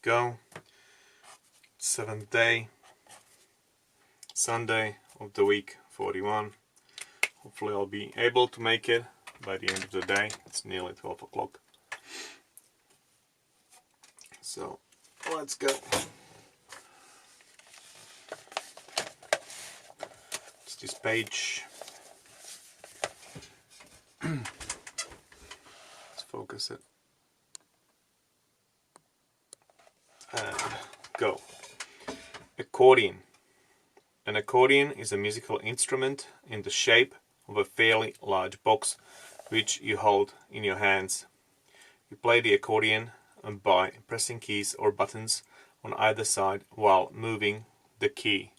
go. 7th day, Sunday of the week 41. Hopefully I'll be able to make it by the end of the day. It's nearly 12 o'clock. So let's go. It's this page. Let's focus it. And go. Accordion. An accordion is a musical instrument in the shape of a fairly large box which you hold in your hands. You play the accordion by pressing keys or buttons on either side while moving the key.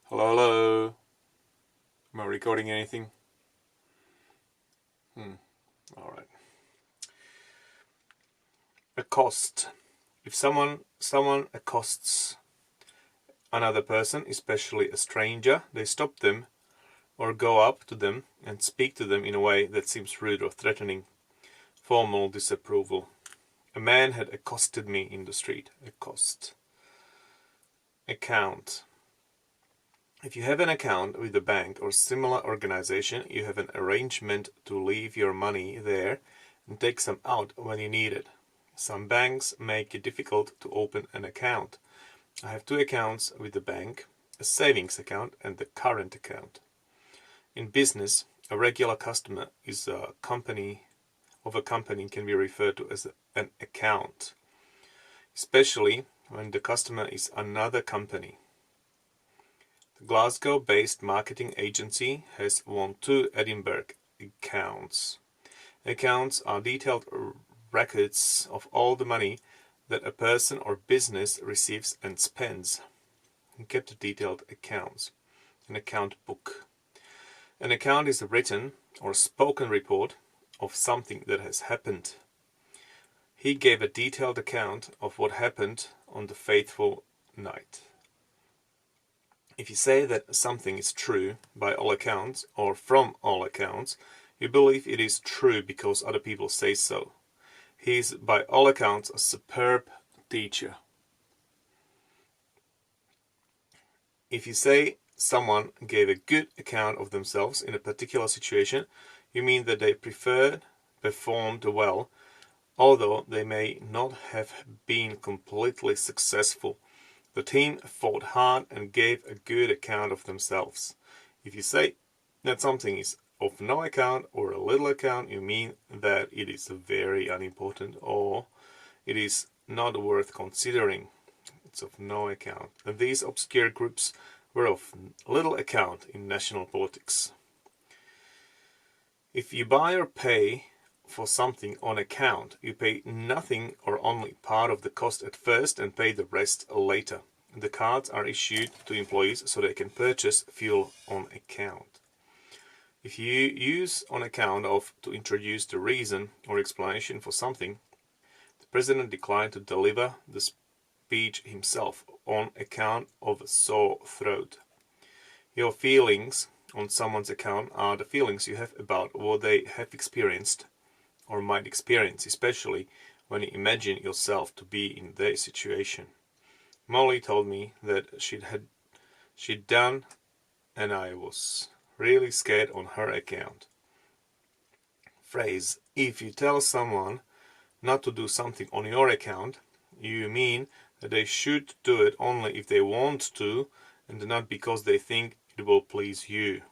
Hello, hello. Am I recording anything? Alright. Accost. If someone accosts another person, especially a stranger, they stop them or go up to them and speak to them in a way that seems rude or threatening. Formal disapproval. A man had accosted me in the street. Accost. Account. If you have an account with a bank or similar organization, you have an arrangement to leave your money there and take some out when you need it. Some banks make it difficult to open an account. I have 2 accounts with the bank, a savings account and the current account. In business, a regular customer is a company can be referred to as an account, especially when the customer is another company. The Glasgow-based marketing agency has won 2 Edinburgh accounts. Accounts are detailed records of all the money that a person or business receives and spends. Kept detailed accounts. An account book. An account is a written or spoken report of something that has happened. He gave a detailed account of what happened on the fateful night. If you say that something is true by all accounts or from all accounts, you believe it is true because other people say so. He is by all accounts a superb teacher. If you say someone gave a good account of themselves in a particular situation, you mean that they performed well, although they may not have been completely successful. The team fought hard and gave a good account of themselves. If you say that something is of no account or a little account, you mean that it is very unimportant or it is not worth considering. It's of no account. And these obscure groups were of little account in national politics. If you buy or pay for something on account, you pay nothing or only part of the cost at first and pay the rest later. The cards are issued to employees so they can purchase fuel on account. If you use on account of to introduce the reason or explanation for something, the president declined to deliver the speech himself on account of a sore throat. Your feelings on someone's account are the feelings you have about what they have experienced or might experience, especially when you imagine yourself to be in their situation. Molly told me that she'd done, and I was really scared on her account. Phrase: if you tell someone not to do something on your account, you mean that they should do it only if they want to and not because they think it will please you.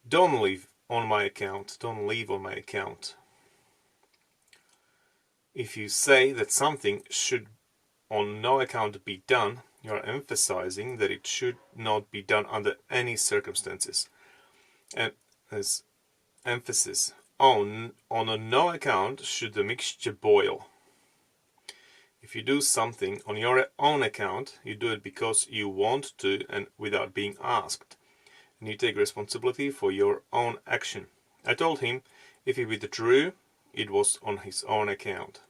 Don't leave on my account. Don't leave on my account. If you say that something should on no account be done, you are emphasizing that it should not be done under any circumstances. And as emphasis on a no account should the mixture boil. If you do something on your own account, you do it because you want to and without being asked. And you take responsibility for your own action. I told him if he withdrew, it was on his own account.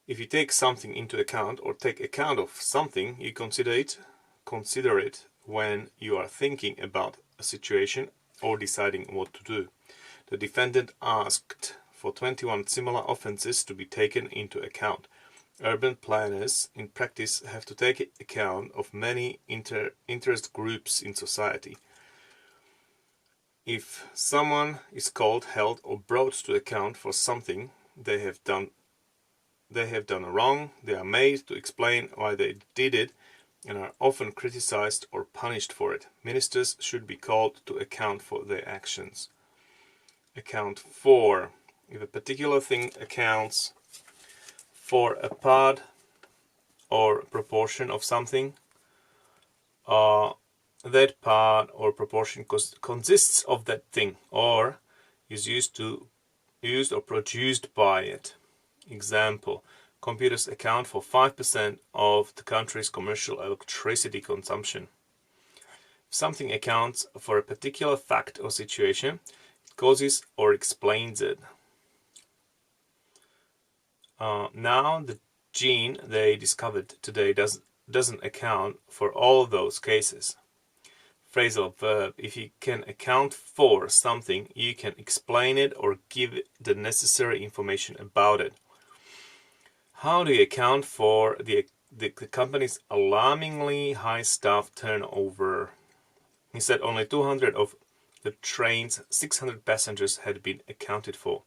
If you take something into account or take account of something, you consider it when you are thinking about a situation or deciding what to do. The defendant asked for 21 similar offences to be taken into account. Urban planners in practice have to take account of many interest groups in society. If someone is called, held, or brought to account for something they have done wrong, they are made to explain why they did it and are often criticized or punished for it. Ministers should be called to account for their actions. Account for. If a particular thing accounts for a part or proportion of something, that part or proportion consists of that thing or is used or produced by it. Example, computers account for 5% of the country's commercial electricity consumption. If something accounts for a particular fact or situation, it causes or explains it. Now the gene they discovered today doesn't account for all those cases. Phrasal verb. If you can account for something, you can explain it or give the necessary information about it. How do you account for the company's alarmingly high staff turnover? He said only 200 of the train's 600 passengers had been accounted for.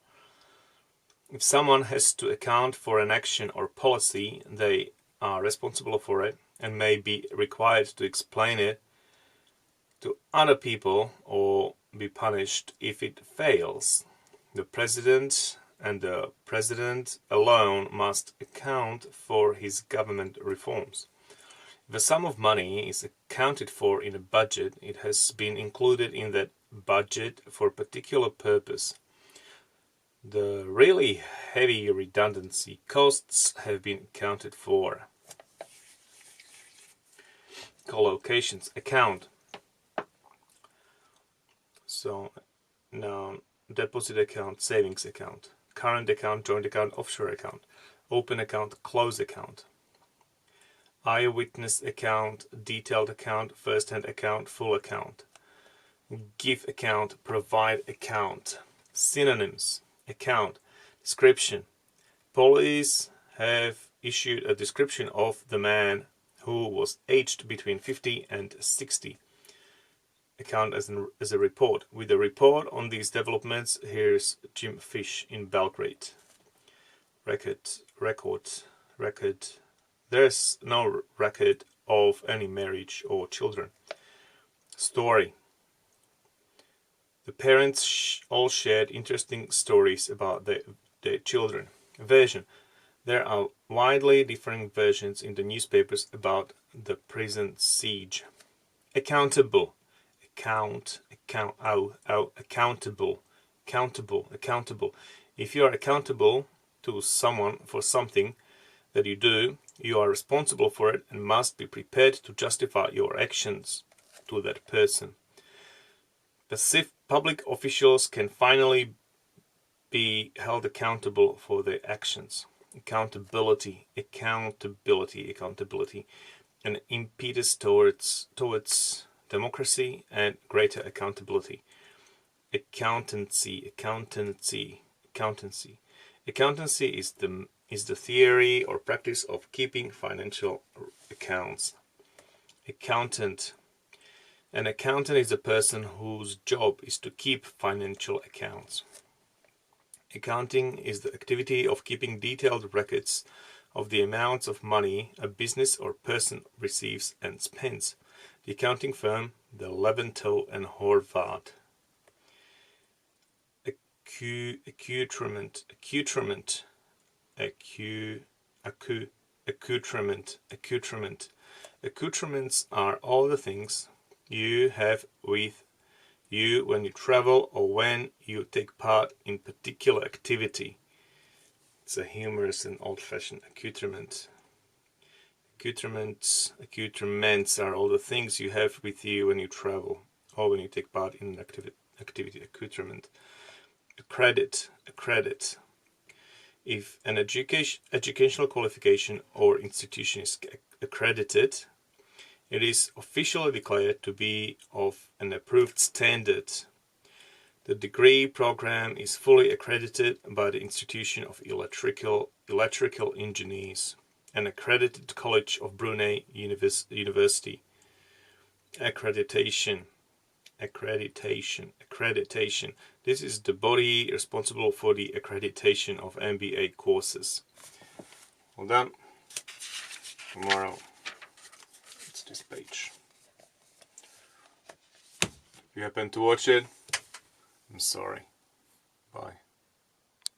If someone has to account for an action or policy, they are responsible for it and may be required to explain it to other people or be punished if it fails. The president and the president alone must account for his government reforms. If a sum of money is accounted for in a budget, it has been included in that budget for a particular purpose. The really heavy redundancy costs have been accounted for. Collocations. Account. So now deposit account, savings account, current account, joint account, offshore account, open account, close account, eyewitness account, detailed account, first-hand account, full account, give account, provide account. Synonyms. Account. Description. Police have issued a description of the man who was aged between 50 and 60. Account as a report. With a report on these developments, here's Jim Fish in Belgrade. Record. There's no record of any marriage or children. Story. The parents all shared interesting stories about their children. Version. There are widely differing versions in the newspapers about the prison siege. Accountable. Accountable. If you are accountable to someone for something that you do, you are responsible for it and must be prepared to justify your actions to that person. Public officials can finally be held accountable for their actions. Accountability, an impetus towards democracy and greater accountability. Accountancy is the theory or practice of keeping financial accounts. Accountant. An accountant is a person whose job is to keep financial accounts. Accounting is the activity of keeping detailed records of the amounts of money a business or person receives and spends. The accounting firm, the Leventhal and Horvath. Accoutrement. Accoutrements are all the things you have with you when you travel or when you take part in particular activity. It's a humorous and old-fashioned accoutrement. Accoutrements are all the things you have with you when you travel or when you take part in an activity. Accoutrement. Accredit. If an educational qualification or institution is accredited, it is officially declared to be of an approved standard. The degree program is fully accredited by the Institution of Electrical Engineers. an accredited college of Brunei University. Accreditation. This is the body responsible for the accreditation of MBA courses. Well done. Tomorrow, it's this page. If you happen to watch it, I'm sorry. Bye.